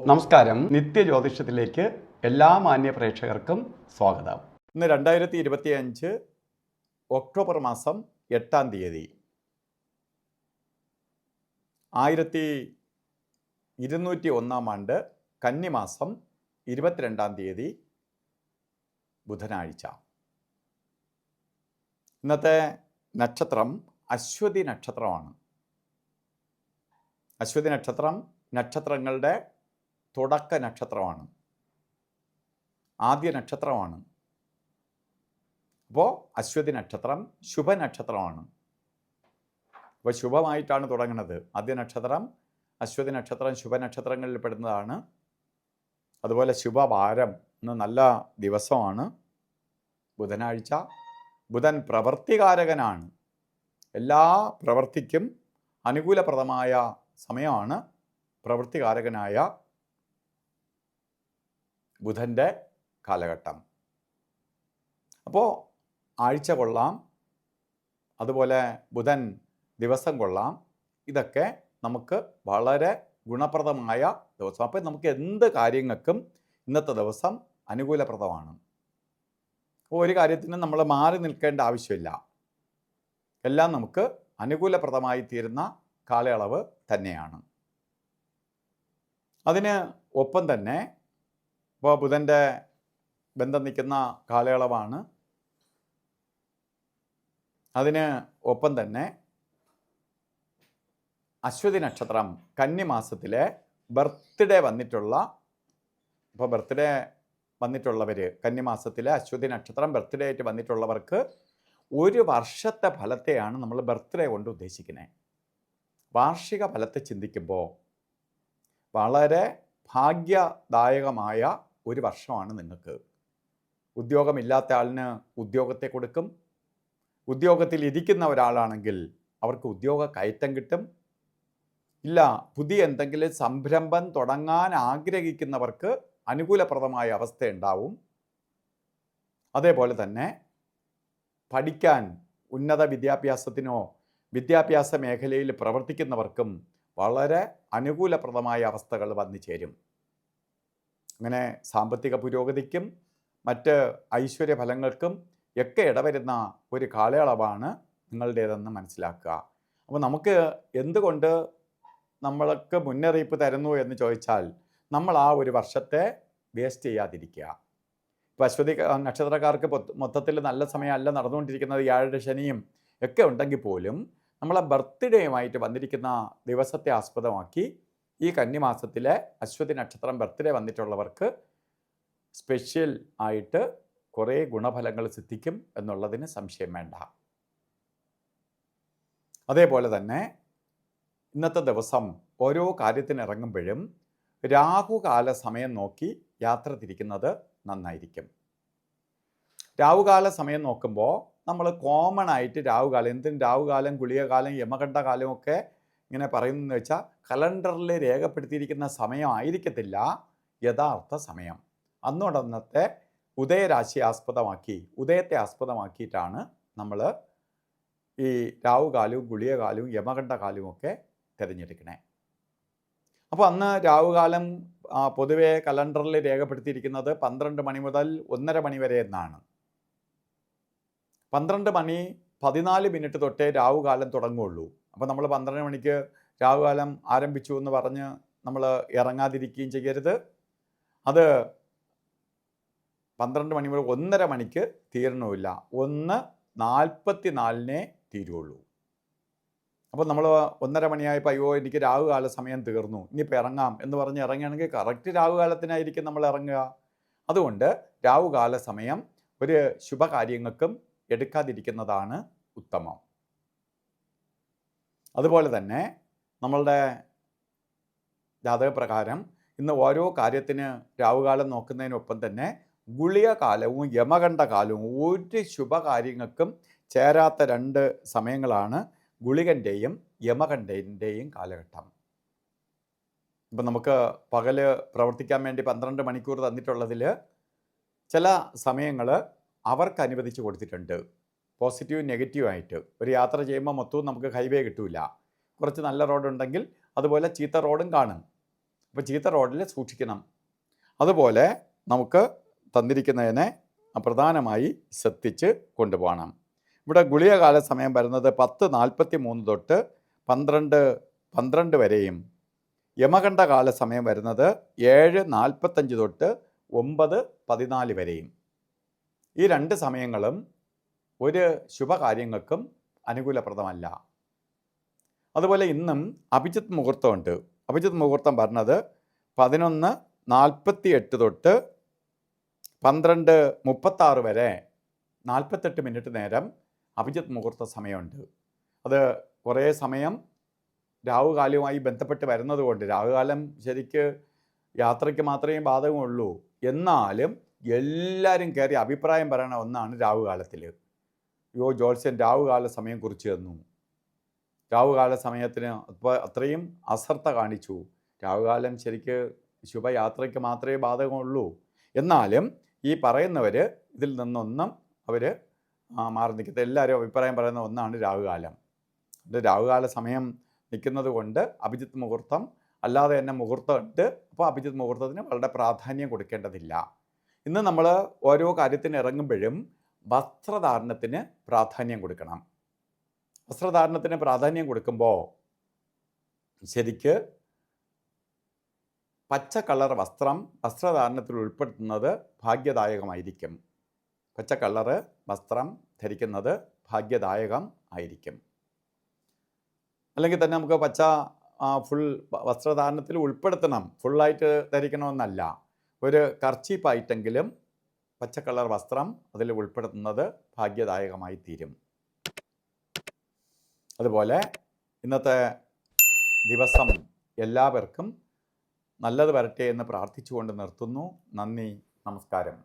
നമസ്കാരം. നിത്യജ്യോതിഷത്തിലേക്ക് എല്ലാ മാന്യ പ്രേക്ഷകർക്കും സ്വാഗതം. ഇന്ന് 2025 ഒക്ടോബർ മാസം 8-ാം തീയതി 1201 ആണ്ട് കന്നിമാസം 22-ാം തീയതി ബുധനാഴ്ച. ഇന്നത്തെ നക്ഷത്രം അശ്വതി നക്ഷത്രമാണ്. അശ്വതി നക്ഷത്രം നക്ഷത്രങ്ങളുടെ തുടക്ക നക്ഷത്രമാണ്, ആദ്യ നക്ഷത്രമാണ്. അപ്പോൾ അശ്വതി നക്ഷത്രം ശുഭനക്ഷത്രമാണ്. അപ്പോൾ ശുഭമായിട്ടാണ് തുടങ്ങുന്നത്. ആദ്യ നക്ഷത്രം അശ്വതി നക്ഷത്രം ശുഭനക്ഷത്രങ്ങളിൽ പെടുന്നതാണ്. അതുപോലെ ശുഭവാരം, ഇന്ന് നല്ല ദിവസമാണ് ബുധനാഴ്ച. ബുധൻ പ്രവൃത്തികാരകനാണ്. എല്ലാ പ്രവൃത്തിക്കും അനുകൂലപ്രദമായ സമയമാണ് പ്രവൃത്തികാരകനായ ബുധൻ്റെ കാലഘട്ടം. അപ്പോൾ ആഴ്ച കൊള്ളാം, അതുപോലെ ബുധൻ ദിവസം കൊള്ളാം. ഇതൊക്കെ നമുക്ക് വളരെ ഗുണപ്രദമായ ദിവസം. അപ്പോൾ നമുക്ക് എന്ത് കാര്യങ്ങൾക്കും ഇന്നത്തെ ദിവസം അനുകൂലപ്രദമാണ്. അപ്പോൾ ഒരു കാര്യത്തിനും നമ്മൾ മാറി നിൽക്കേണ്ട ആവശ്യമില്ല. എല്ലാം നമുക്ക് അനുകൂലപ്രദമായി തീരുന്ന കാലയളവ് തന്നെയാണ്. അതിന് ഒപ്പം തന്നെ ഇപ്പോൾ ബുധൻ്റെ ബന്ധം നിൽക്കുന്ന കാലയളവാണ്. അതിന് ഒപ്പം തന്നെ അശ്വതി നക്ഷത്രം കന്നിമാസത്തിലെ ബർത്ത്ഡേ വന്നിട്ടുള്ള, ഇപ്പോൾ ബർത്ത്ഡേ വന്നിട്ടുള്ളവർ, കന്നിമാസത്തിലെ അശ്വതി നക്ഷത്രം ബർത്ത്ഡേ ആയിട്ട് വന്നിട്ടുള്ളവർക്ക് ഒരു വർഷത്തെ ഫലത്തെയാണ് നമ്മൾ ബർത്ത്ഡേ കൊണ്ട് ഉദ്ദേശിക്കുന്നത്. വാർഷിക ഫലത്തെ ചിന്തിക്കുമ്പോൾ വളരെ ഭാഗ്യദായകമായ ഒരു വർഷമാണ് നിങ്ങൾക്ക്. ഉദ്യോഗമില്ലാത്ത ആളിന് ഉദ്യോഗത്തെ കൊടുക്കും. ഉദ്യോഗത്തിൽ ഇരിക്കുന്ന ഒരാളാണെങ്കിൽ അവർക്ക് ഉദ്യോഗ കയറ്റം കിട്ടും. ഇല്ല, പുതിയ എന്തെങ്കിലും സംരംഭം തുടങ്ങാൻ ആഗ്രഹിക്കുന്നവർക്ക് അനുകൂലപ്രദമായ അവസ്ഥ ഉണ്ടാവും. അതേപോലെ തന്നെ പഠിക്കാൻ, ഉന്നത വിദ്യാഭ്യാസത്തിനോ വിദ്യാഭ്യാസ മേഖലയിൽ പ്രവർത്തിക്കുന്നവർക്കും വളരെ അനുകൂലപ്രദമായ അവസ്ഥകൾ വന്നു ചേരും. അങ്ങനെ സാമ്പത്തിക പുരോഗതിക്കും മറ്റ് ഐശ്വര്യഫലങ്ങൾക്കും ഒക്കെ ഇടവരുന്ന ഒരു കാലയളവാണ് നിങ്ങളുടേതെന്ന് മനസ്സിലാക്കുക. അപ്പോൾ നമുക്ക് എന്തുകൊണ്ട് നമ്മൾക്ക് മുന്നറിയിപ്പ് തരുന്നു എന്ന് ചോദിച്ചാൽ, നമ്മൾ ആ ഒരു വർഷത്തെ വേസ്റ്റ് ചെയ്യാതിരിക്കുക. ഇപ്പോൾ അശ്വതി നക്ഷത്രക്കാർക്ക് മൊത്തത്തിൽ നല്ല സമയമല്ല നടന്നുകൊണ്ടിരിക്കുന്നത്. ഏഴര ശനിയും ഒക്കെ ഉണ്ടെങ്കിൽ പോലും നമ്മളെ ബർത്ത്ഡേയുമായിട്ട് വന്നിരിക്കുന്ന ദിവസത്തെ ആസ്പദമാക്കി ഈ കന്നിമാസത്തിലെ അശ്വതി നക്ഷത്രം ബർത്ത്ഡേ വന്നിട്ടുള്ളവർക്ക് സ്പെഷ്യൽ ആയിട്ട് കുറേ ഗുണഫലങ്ങൾ സിദ്ധിക്കും എന്നുള്ളതിന് സംശയം വേണ്ട. അതേപോലെ തന്നെ ഇന്നത്തെ ദിവസം ഓരോ കാര്യത്തിന് ഇറങ്ങുമ്പോഴും രാഹുകാല സമയം നോക്കി യാത്ര തിരിക്കുന്നത് നന്നായിരിക്കും. രാഹുകാല സമയം നോക്കുമ്പോൾ നമ്മൾ കോമൺ ആയിട്ട് രാഹുകാലം, എന്തിനും രാഹുകാലം, ഗുളികകാലം, യമകണ്ഠ കാലമൊക്കെ ഇങ്ങനെ പറയുന്നതെന്ന് വെച്ചാൽ കലണ്ടറിൽ രേഖപ്പെടുത്തിയിരിക്കുന്ന സമയം ആയിരിക്കത്തില്ല യഥാർത്ഥ സമയം. അന്നോടന്നത്തെ ഉദയരാശി ആസ്പദമാക്കി, ഉദയത്തെ ആസ്പദമാക്കിയിട്ടാണ് നമ്മൾ ഈ രാഹുകാലവും ഗുളികകാലവും യമകണ്ഠ കാലവും ഒക്കെ തിരഞ്ഞെടുക്കണേ. അപ്പോൾ അന്ന് രാഹുകാലം പൊതുവെ കലണ്ടറിൽ രേഖപ്പെടുത്തിയിരിക്കുന്നത് 12 മണി മുതൽ 1:30 മണി വരെ എന്നാണ്. 12 മണി 14 മിനിറ്റ് തൊട്ടേ രാഹുകാലം തുടങ്ങുകയുള്ളൂ. അപ്പോൾ നമ്മൾ 12 മണിക്ക് രാഹുകാലം ആരംഭിച്ചു എന്ന് പറഞ്ഞ് നമ്മൾ ഇറങ്ങാതിരിക്കുകയും ചെയ്യരുത്. അത് 12 മണി മുതൽ 1:30 മണിക്ക് തീരണമില്ല. 1:44 തീരുള്ളൂ. അപ്പോൾ നമ്മൾ 1:30 മണിയായപ്പോൾ അയ്യോ എനിക്ക് രാഹുകാല സമയം തീർന്നു, ഇനിയിപ്പോൾ ഇറങ്ങാം എന്ന് പറഞ്ഞ് ഇറങ്ങുകയാണെങ്കിൽ കറക്റ്റ് രാഹുകാലത്തിനായിരിക്കും നമ്മൾ ഇറങ്ങുക. അതുകൊണ്ട് രാഹുകാല സമയം ഒരു ശുഭകാര്യങ്ങൾക്കും എടുക്കാതിരിക്കുന്നതാണ് ഉത്തമം. അതുപോലെ തന്നെ നമ്മളുടെ ജാതകപ്രകാരം ഇന്ന് ഓരോ കാര്യത്തിന് രാഹുകാലം നോക്കുന്നതിനൊപ്പം തന്നെ ഗുളികകാലവും യമകണ്ഠ കാലവും ഒരു ശുഭകാര്യങ്ങൾക്കും ചേരാത്ത 2 സമയങ്ങളാണ് ഗുളികൻ്റെയും യമകണ്ഠൻ്റെയും കാലഘട്ടം. ഇപ്പം നമുക്ക് പകല് പ്രവർത്തിക്കാൻ വേണ്ടി 12 മണിക്കൂർ തന്നിട്ടുള്ളതിൽ ചില സമയങ്ങൾ അവർക്ക് അനുവദിച്ച് കൊടുത്തിട്ടുണ്ട്. പോസിറ്റീവ് നെഗറ്റീവ് ആയിട്ട് ഒരു യാത്ര ചെയ്യുമ്പോൾ മൊത്തവും നമുക്ക് ഹൈവേ കിട്ടില്ല. കുറച്ച് നല്ല റോഡുണ്ടെങ്കിൽ അതുപോലെ ചീത്ത റോഡും കാണും. അപ്പോൾ ചീത്ത റോഡിൽ സൂക്ഷിക്കണം. അതുപോലെ നമുക്ക് തന്നിരിക്കുന്നതിനെ പ്രധാനമായി ശ്രദ്ധിച്ച് കൊണ്ടുപോകണം. ഇവിടെ ഗുളികകാല സമയം വരുന്നത് 10:43 തൊട്ട് 12:12 വരെയും യമകണ്ഠകാല സമയം വരുന്നത് 7:45 തൊട്ട് 9:14 വരെയും. ഈ 2 സമയങ്ങളും ഒരു ശുഭകാര്യങ്ങൾക്കും അനുകൂലപ്രദമല്ല. അതുപോലെ ഇന്നും അഭിജിത്ത് മുഹൂർത്തമുണ്ട്. അഭിജിത്ത് മുഹൂർത്തം പറഞ്ഞത് 11:48 തൊട്ട് 12:36 വരെ 48 മിനിറ്റ് നേരം അഭിജിത്ത് മുഹൂർത്ത സമയമുണ്ട്. അത് കുറേ സമയം രാഹുകാലവുമായി ബന്ധപ്പെട്ട് വരുന്നത് കൊണ്ട് രാഹുകാലം ശരിക്ക് യാത്രയ്ക്ക് മാത്രമേ ബാധകമുള്ളൂ. എന്നാലും എല്ലാവരും കയറി അഭിപ്രായം പറയണ ഒന്നാണ് രാഹുകാലത്തിൽ. യോ ജ്യോത്സ്യൻ രാഹുകാല സമയം കുറിച്ച് തന്നു, രാഹുകാല സമയത്തിന് അപ്പോൾ അത്രയും അശ്രദ്ധ കാണിച്ചു. രാഹുകാലം ശരിക്ക് ശുഭയാത്രയ്ക്ക് മാത്രമേ ബാധകമുള്ളൂ. എന്നാലും ഈ പറയുന്നവർ ഇതിൽ നിന്നൊന്നും അവർ മാറി നിൽക്കത്തെ. എല്ലാവരും അഭിപ്രായം പറയുന്ന ഒന്നാണ് രാഹുകാലം. അത് രാഹുകാല സമയം നിൽക്കുന്നത് കൊണ്ട് അഭിജിത്ത് മുഹൂർത്തം അല്ലാതെ തന്നെ മുഹൂർത്തം ഉണ്ട്. അപ്പോൾ അഭിജിത്ത് മുഹൂർത്തത്തിന് വളരെ പ്രാധാന്യം കൊടുക്കേണ്ടതില്ല. ഇന്ന് നമ്മൾ ഓരോ കാര്യത്തിന് ഇറങ്ങുമ്പോഴും വസ്ത്രധാരണത്തിന് പ്രാധാന്യം കൊടുക്കണം. വസ്ത്രധാരണത്തിന് പ്രാധാന്യം കൊടുക്കുമ്പോൾ ശരിക്ക് പച്ച കളർ വസ്ത്രം വസ്ത്രധാരണത്തിൽ ഉൾപ്പെടുത്തുന്നത് ഭാഗ്യദായകമായിരിക്കും. പച്ച കളറ് വസ്ത്രം ധരിക്കുന്നത് ഭാഗ്യദായകം ആയിരിക്കും. അല്ലെങ്കിൽ തന്നെ നമുക്ക് പച്ച ഫുൾ വസ്ത്രധാരണത്തിൽ ഉൾപ്പെടുത്തണം, ഫുള്ളായിട്ട് ധരിക്കണമെന്നല്ല. ഒരു കർച്ചീപ്പായിട്ടെങ്കിലും പച്ച കളർ വസ്ത്രം അതിൽ ഉൾപ്പെടുത്തുന്നത് ഭാഗ്യദായകമായി തീരും. അതുപോലെ ഇന്നത്തെ ദിവസം എല്ലാവർക്കും നല്ലത് വരട്ടെ എന്ന് പ്രാർത്ഥിച്ചുകൊണ്ട് നിർത്തുന്നു. നന്ദി, നമസ്കാരം.